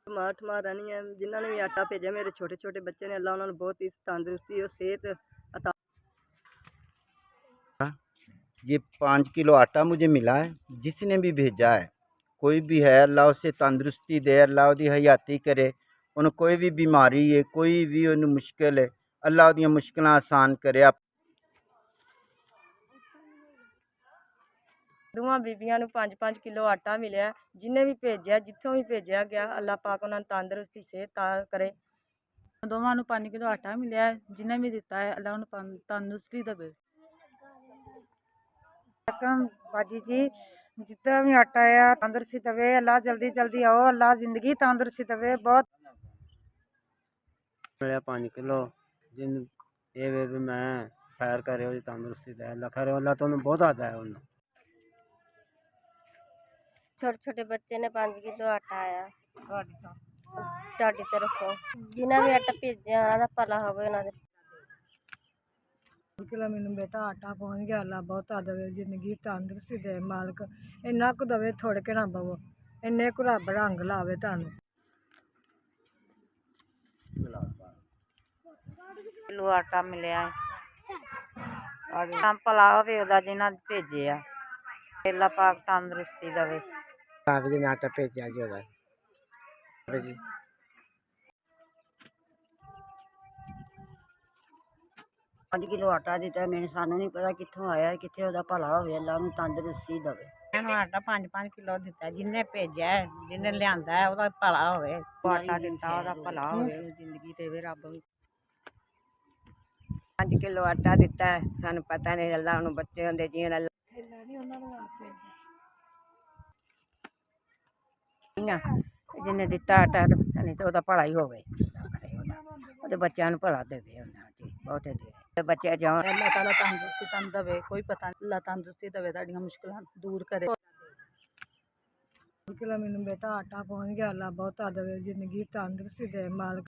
ਮਾਂ ਰਹਿਣੀ ਹੈ ਜਿਨ੍ਹਾਂ ने भी आटा भेजा मेरे छोटे छोटे बच्चे ने अल्लाह उन्होंने बहुत ही तंदुरुस्ती और सेहत अता। ये 5 किलो आटा मुझे मिला है, जिसने भी भेजा है कोई भी है अल्लाह उसे तंदुरुस्ती दे, अल्लाह उदी हयाती करे, उन्हें कोई भी बीमारी है कोई भी उन्हें मुश्किल है अल्लाह उदियां मुश्किलां आसान करे। दोवां बीबियां नूं 5-5 किलो आटा मिलिया, जिन्हें भी भेजा जिथों भी भेजा गया अल्लाह पाक उन्होंने तंदुरुस्ती सेहत करे। दोवां नूं 5 किलो आटा मिलिया, जिन्हें भी दिता है अल्लाह उन्हें तंदुरुस्ती देवे। बाजी जी जितना भी आटा है तंदुरुस्ती देवे, अल्लाह जल्दी जल्दी आओ, अल्लाह जिंदगी तंदुरुस्ती देवे। बहुत 5 किलो जिन ये भी मैं खैर करे तंदुरुस्ती दे, अल्लाह खैर अल्लाह तो बहुत आता है उन्हें। छोटे छोटे बच्चे ने 5 किलो आटा आया ਤੁਹਾਡੀ ਤਰਫੋਂ, जिन्हें भी आटा भेजा उन्होंने भला होवे। उन्होंने किलो मैनू बेटा आटा पहुँच गया, अल्लाह बहुत देवे, जिंदगी तंदुरुस्ती दे मालिक, इन्ना कु देवे थोड़ के ना पवो, इन्ने कु रब रंग लावे तुहानू। किलो आटा मिलिया भला होवे ओदा जिन्हां भेजे आ, अल्लाह पाक तंदुरुस्ती देवे। जी ने आटा भेजा जी ओदा जी 5 किलो आटा दिता मैंने, सानू नहीं पता कित्थों आया कित्थे ओदा भला होवे, अल्लाह उन्हें तंदुरुस्ती देवे। आटा 5-5 किलो दिता, जिन्हें भेजा है जिन्हें लियांदा है ओदा भला होवे, आटा दिता ओदा भला होवे, जिंदगी देवे रब। 5 किलो आटा दिता है, सानू पता नहीं अल्लाह उन्हें बच्चे होंदे जीवन जिन्हें दिता आटा तो पता नहीं तो ओदा भला ही होवे, ओदे बच्चों नूं भला देवे बहुत दे बच्चे जाओ। अल्लाह ताला तंदुरुस्ती तन देवे, कोई पता नहीं अल्लाह तंदुरुस्ती देवे, तुहाडियां मुश्किलां दूर करे। किलो मैनू बेटा आटा पहुँच गया, अल्लाह बहुत देवे, जिंदगी तंदुरुस्ती दे मालिक।